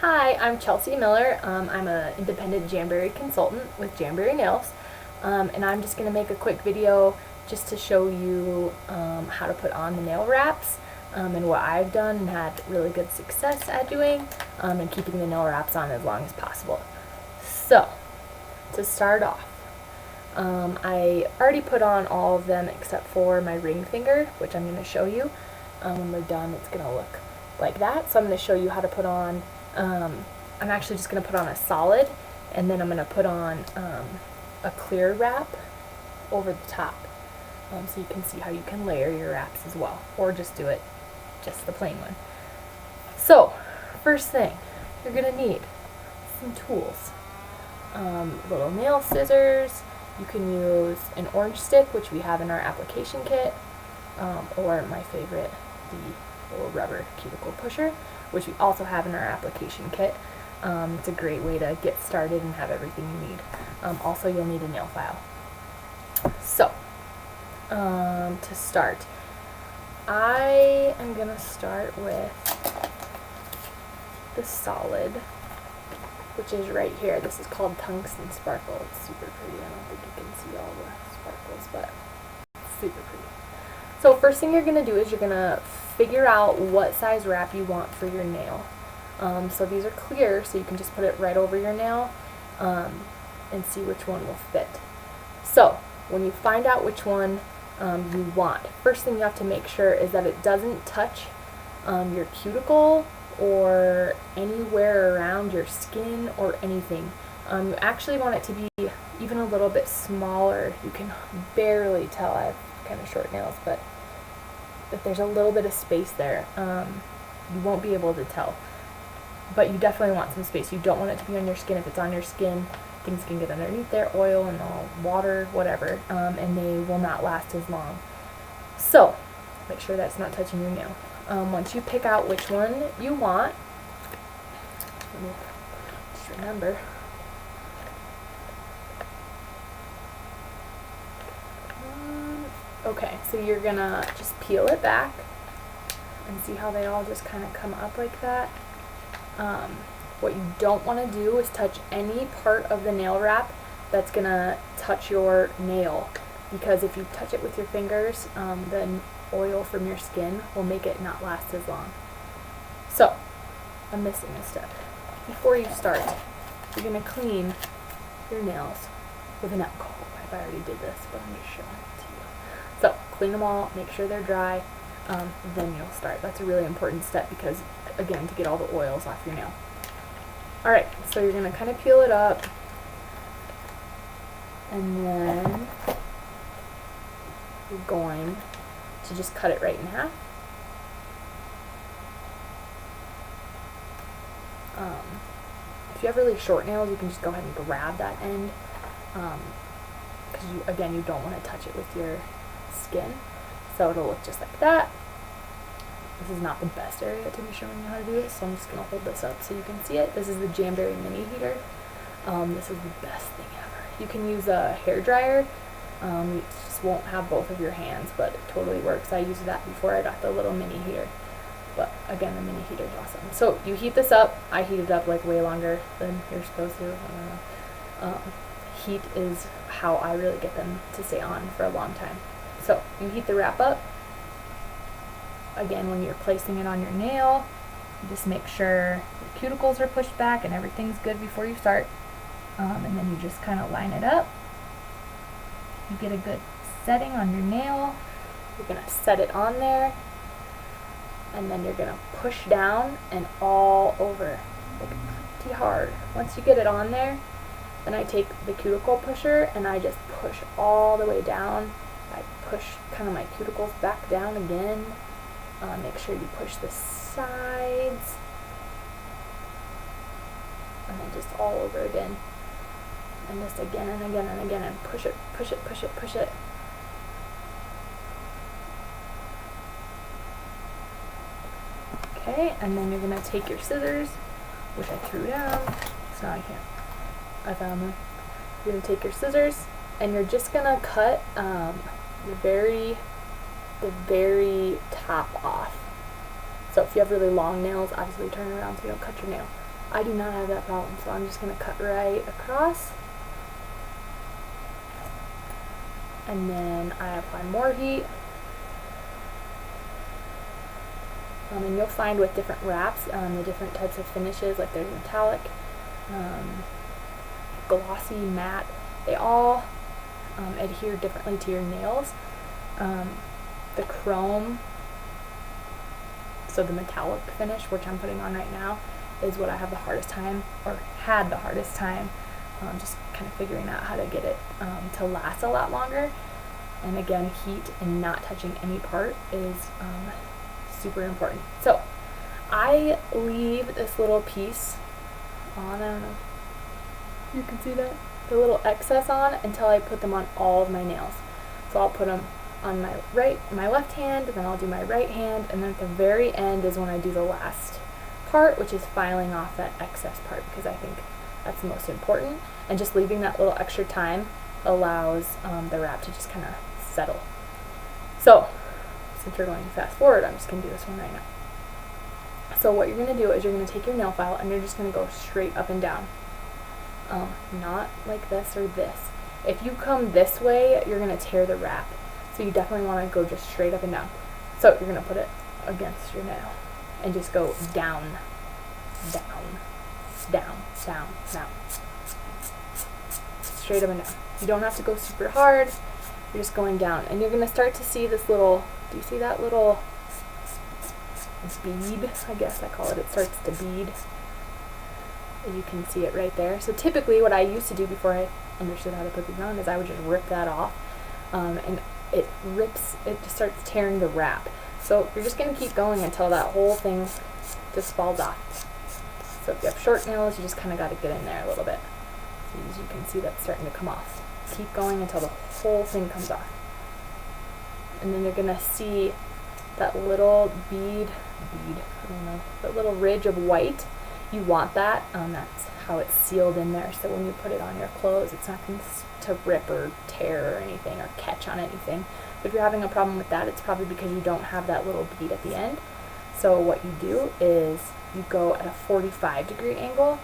Hi, I'm Chelsea Miller. I'm an independent Jamberry consultant with Jamberry Nails, and I'm just going to make a quick video just to show you how to put on the nail wraps and what I've done and had really good success at doing and keeping the nail wraps on as long as possible. So, to start off, I already put on all of them except for my ring finger, which I'm going to show you. When we're done, it's going to look like that. So I'm going to show you how to put on, I'm actually just going to put on a solid, and then I'm going to put on a clear wrap over the top. So you can see how you can layer your wraps as well, or just do it just the plain one. So, first thing, you're going to need some tools. Little nail scissors. You can use an orange stick, which we have in our application kit, or my favorite, the little rubber cuticle pusher, which we also have in our application kit. It's a great way to get started and have everything you need. Also, you'll need a nail file. So, to start, I am going to start with the solid, which is right here. This is called Tungsten Sparkle. It's super pretty. I don't think you can see all the sparkles, but it's super pretty. So first thing you're going to do is you're going to figure out what size wrap you want for your nail. So these are clear, so you can just put it right over your nail and see which one will fit. So when you find out which one you want, first thing you have to make sure is that it doesn't touch your cuticle or anywhere around your skin or anything. You actually want it to be even a little bit smaller. You can barely tell. I have kind of short nails, but if there's a little bit of space there, you won't be able to tell. But you definitely want some space. You don't want it to be on your skin. If it's on your skin, things can get underneath there, oil and all, water, whatever, and they will not last as long. So make sure that's not touching your nail. Once you pick out which one you want, let me just remember. Okay, so you're gonna just peel it back and see how they all just kind of come up like that. What you don't want to do is touch any part of the nail wrap that's gonna touch your nail, because if you touch it with your fingers, the oil from your skin will make it not last as long. So, I'm missing a step. Before you start, you're going to clean your nails with an alcohol wipe. I already did this, but I'm just showing it to you. So, clean them all, make sure they're dry, then you'll start. That's a really important step because, again, to get all the oils off your nail. Alright, so you're going to kind of peel it up, and then you're going to just cut it right in half. If you have really short nails, you can just go ahead and grab that end, because you don't want to touch it with your skin, so it'll look just like that. This is not the best area to be showing you how to do it, so I'm just going to hold this up so you can see it. This is the Jamberry mini heater. This is the best thing ever. You can use a hair dryer. You just won't have both of your hands, but it totally works. I used that before I got the little mini heater. But again, the mini heater is awesome. So you heat this up. I heat it up like way longer than you're supposed to. I don't know. Heat is how I really get them to stay on for a long time. So you heat the wrap up. Again, when you're placing it on your nail, you just make sure your cuticles are pushed back and everything's good before you start. And then you just kind of line it up. You get a good setting on your nail. You're going to set it on there, and then you're going to push down and all over, like pretty hard. Once you get it on there, then I take the cuticle pusher and I just push all the way down. I push kind of my cuticles back down again. Make sure you push the sides, and then just all over again. And just again and again and again, and push it, push it, push it, push it. Okay, and then you're going to take your scissors, which I threw down, so I can't. I found them. You're going to take your scissors, and you're just going to cut the very top off. So if you have really long nails, obviously turn around so you don't cut your nail. I do not have that problem, so I'm just going to cut right across. And then I apply more heat. And you'll find with different wraps, the different types of finishes, like there's metallic, glossy, matte, they all adhere differently to your nails. The chrome, so the metallic finish, which I'm putting on right now, is what I have the hardest time, or had the hardest time, just kind of figuring out how to get it to last a lot longer. And again, heat and not touching any part is super important. So I leave this little piece on, I don't know, you can see that, the little excess on, until I put them on all of my nails. So I'll put them on my left hand, and then I'll do my right hand, and then at the very end is when I do the last part, which is filing off that excess part, because I think that's the most important. And just leaving that little extra time allows the wrap to just kind of settle. So since we're going fast forward, I'm just going to do this one right now. So what you're going to do is you're going to take your nail file and you're just going to go straight up and down. Not like this or this. If you come this way, you're going to tear the wrap. So you definitely want to go just straight up and down. So you're going to put it against your nail and just go down, down, down, down, down. Straight up and down. You don't have to go super hard. You're just going down. And you're going to start to see this little, do you see that little bead? I guess I call it. It starts to bead. You can see it right there. So typically what I used to do before I understood how to put these on is I would just rip that off. And it just starts tearing the wrap. So you're just going to keep going until that whole thing just falls off. So if you have short nails, you just kind of got to get in there a little bit. So as you can see, that's starting to come off. Keep going until the whole thing comes off. And then you're going to see that little bead, I don't know, that little ridge of white. You want that. That's how it's sealed in there. So when you put it on your clothes, it's not going to rip or tear or anything or catch on anything. If you're having a problem with that, it's probably because you don't have that little bead at the end. So what you do is you go at a 45-degree angle.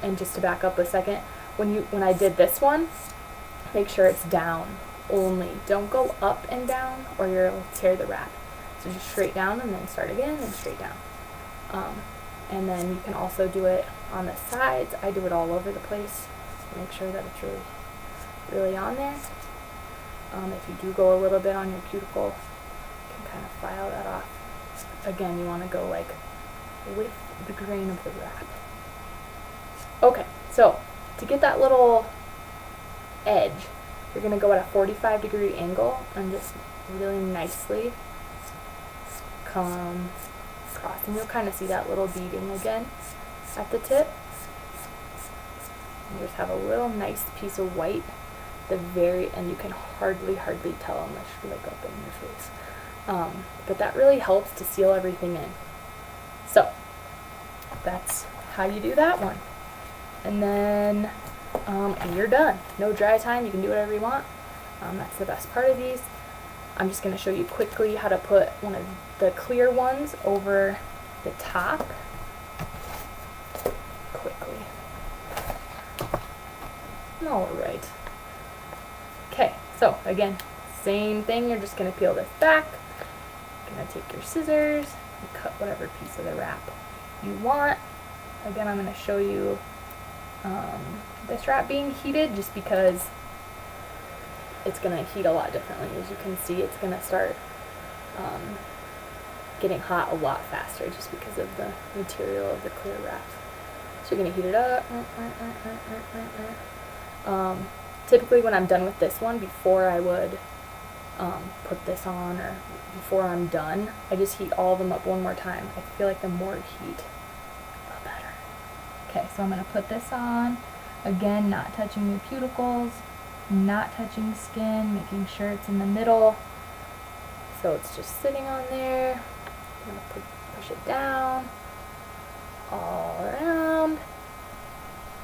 And just to back up a second, when I did this one, make sure it's down only. Don't go up and down or you'll tear the wrap. So just straight down and then start again and straight down. And then you can also do it on the sides. I do it all over the place. Make sure that it's really, really on there. If you do go a little bit on your cuticle, you can kind of file that off. Again, you want to go like with the grain of the wrap. Okay, so to get that little edge, you're going to go at a 45-degree angle and just really nicely come across. And you'll kind of see that little beading again at the tip. You just have a little nice piece of white at the very end. You can hardly tell unless you look up in your face. But that really helps to seal everything in. So that's how you do that one. And then you're done. No dry time. You can do whatever you want. That's the best part of these. I'm just going to show you quickly how to put one of the clear ones over the top. Quickly. Alright. Okay, so again, same thing. You're just going to peel this back. You're going to take your scissors and cut whatever piece of the wrap you want. Again, I'm going to show you this wrap being heated just because it's going to heat a lot differently. As you can see, it's going to start getting hot a lot faster just because of the material of the clear wrap. So you're going to heat it up. Typically when I'm done with this one, before I would put this on or before I'm done, I just heat all of them up one more time. I feel like the more heat, the better. Okay, so I'm going to put this on. Again, not touching your cuticles, not touching skin, making sure it's in the middle. So it's just sitting on there. I'm going to push it down, all around.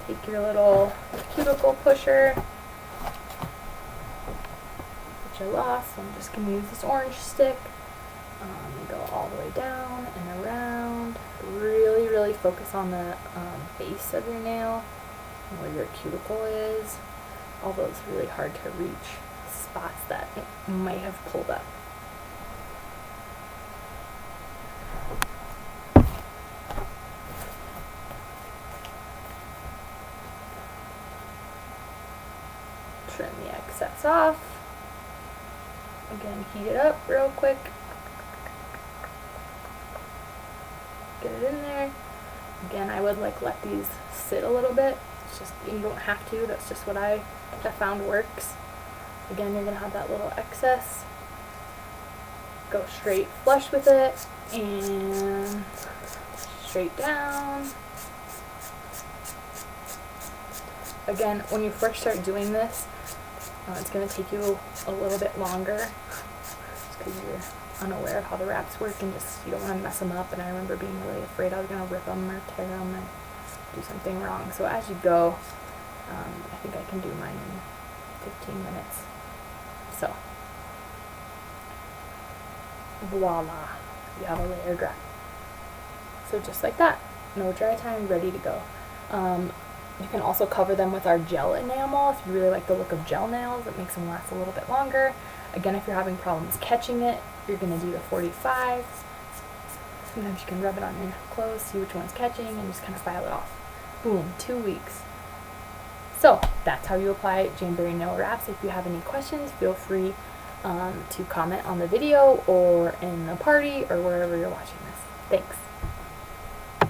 Take your little cuticle pusher, which I lost, so I'm just going to use this orange stick. And go all the way down and around, really, really focus on the base of your nail, where your cuticle is, all those really hard to reach spots that it might have pulled up. Trim the excess off. Again, heat it up real quick. Get it in there. Again, I would like let these sit a little bit. It's just, you don't have to, that's just what I have found works. Again, you're gonna have that little excess. Go straight flush with it and straight down. Again, when you first start doing this, it's going to take you a little bit longer just because you're unaware of how the wraps work and just you don't want to mess them up. And I remember being really afraid I was going to rip them or tear them or do something wrong. So as you go, I think I can do mine in 15 minutes. So voila, you have a layered wrap. So just like that, no dry time, ready to go. You can also cover them with our gel enamel if you really like the look of gel nails. It makes them last a little bit longer. Again, if you're having problems catching it, you're going to do the 45. Sometimes you can rub it on your clothes, see which one's catching, and just kind of file it off. Boom, 2 weeks. So that's how you apply Jamberry Nail Wraps. If you have any questions, feel free to comment on the video or in the party or wherever you're watching this. Thanks.